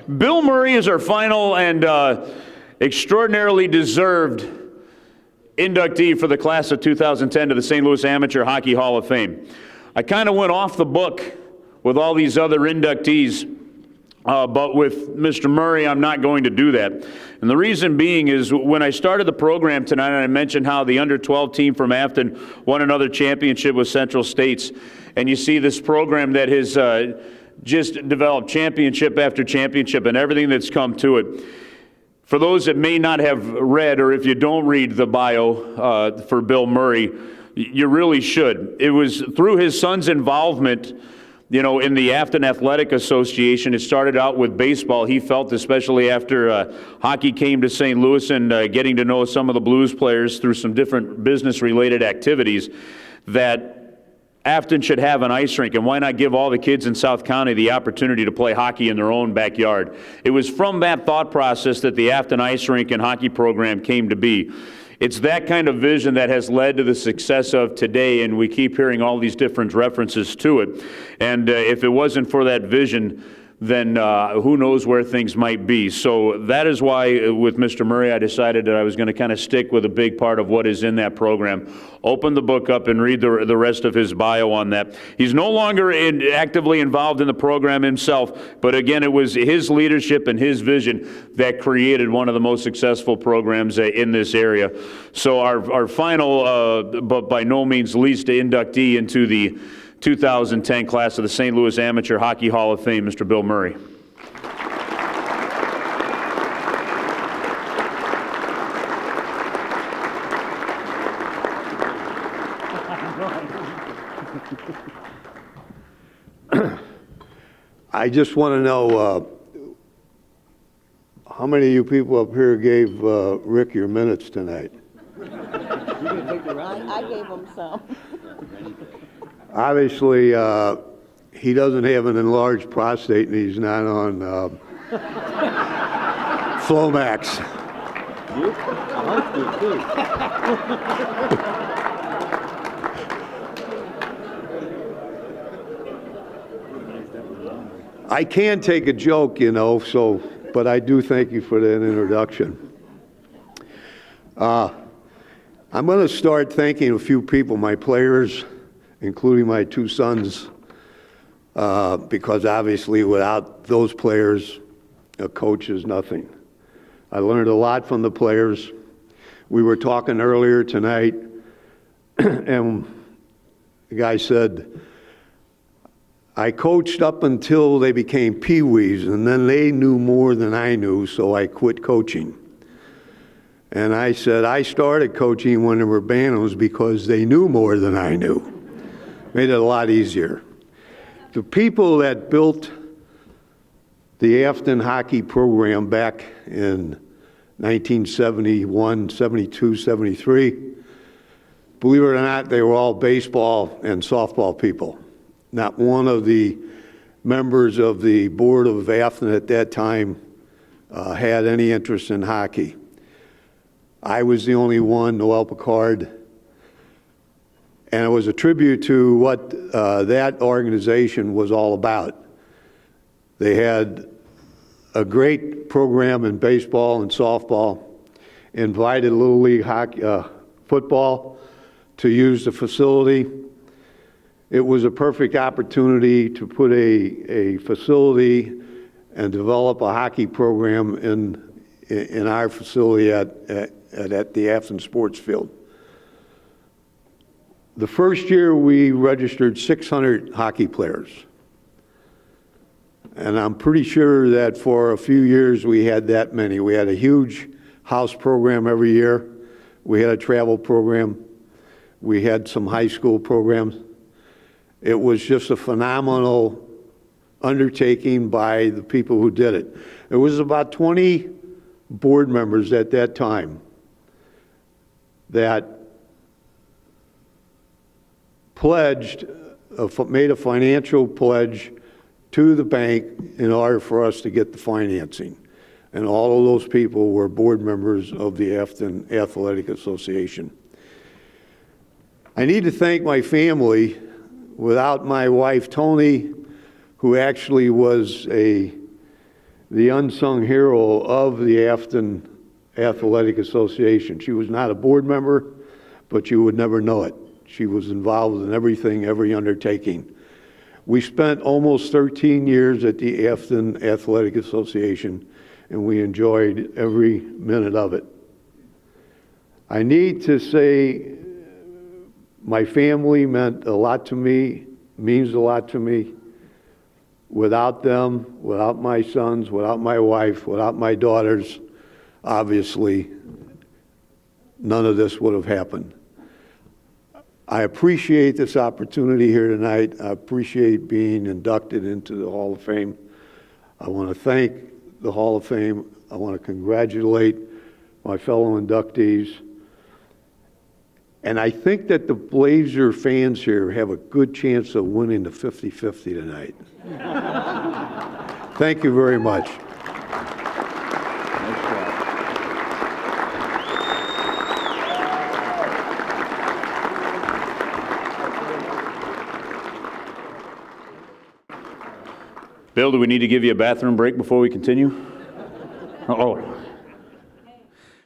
Bill Murray is our final and extraordinarily deserved inductee for the class of 2010 to the St. Louis Amateur Hockey Hall of Fame. I kind of went off the book with all these other inductees, but with Mr. Murray, I'm not going to do that. And the reason being is when I started the program tonight, and I mentioned how the under-12 team from Afton won another championship with Central States, and you see this program that has just developed championship after championship and everything that's come to it. For those that may not have read, or if you don't read the bio for Bill Murray, you really should. It was through his son's involvement, you know, in the Afton Athletic Association. It started out with baseball. He felt, especially after hockey came to St. Louis and getting to know some of the Blues players through some different business-related activities, that Afton should have an ice rink, and why not give all the kids in South County the opportunity to play hockey in their own backyard? It was from that thought process that the Afton Ice Rink and Hockey program came to be. It's that kind of vision that has led to the success of today, and we keep hearing all these different references to it. And if it wasn't for that vision, then who knows where things might be. So that is why with Mr. Murray I decided that I was going to kind of stick with a big part of what is in that program. Open the book up and read the rest of his bio on that. He's no longer actively involved in the program himself, but again, it was his leadership and his vision that created one of the most successful programs in this area. So our final, but by no means least, inductee into the 2010 class of the St. Louis Amateur Hockey Hall of Fame, Mr. Bill Murray. I just want to know how many of you people up here gave Rick your minutes tonight? I gave him some. Obviously, he doesn't have an enlarged prostate and he's not on Flomax. I can take a joke, you know, but I do thank you for that introduction. I'm going to start thanking a few people, my players, including my two sons, because obviously without those players, a coach is nothing. I learned a lot from the players. We were talking earlier tonight, and the guy said, I coached up until they became peewees, and then they knew more than I knew, so I quit coaching. And I said, I started coaching when they were Banos because they knew more than I knew. Made it a lot easier. The people that built the Afton hockey program back in 1971, 72, 73, believe it or not, they were all baseball and softball people. Not one of the members of the board of Afton at that time had any interest in hockey. I was the only one, Noel Picard. And it was a tribute to what that organization was all about. They had a great program in baseball and softball, invited Little League hockey, football to use the facility. It was a perfect opportunity to put a facility and develop a hockey program in our facility at the Afton Sports Field. The first year we registered 600 hockey players. And I'm pretty sure that for a few years we had that many. We had a huge house program every year. We had a travel program. We had some high school programs. It was just a phenomenal undertaking by the people who did it. There was about 20 board members at that time that made a financial pledge to the bank in order for us to get the financing. And all of those people were board members of the Afton Athletic Association. I need to thank my family. Without my wife, Tony, who actually was a the unsung hero of the Afton Athletic Association. She was not a board member, but you would never know it. She was involved in everything, every undertaking. We spent almost 13 years at the Afton Athletic Association, and we enjoyed every minute of it. I need to say my family meant a lot to me, means a lot to me. Without them, without my sons, without my wife, without my daughters, obviously, none of this would have happened. I appreciate this opportunity here tonight. I appreciate being inducted into the Hall of Fame. I want to thank the Hall of Fame. I want to congratulate my fellow inductees. And I think that the Blazer fans here have a good chance of winning the 50-50 tonight. Thank you very much. Bill, do we need to give you a bathroom break before we continue? Oh.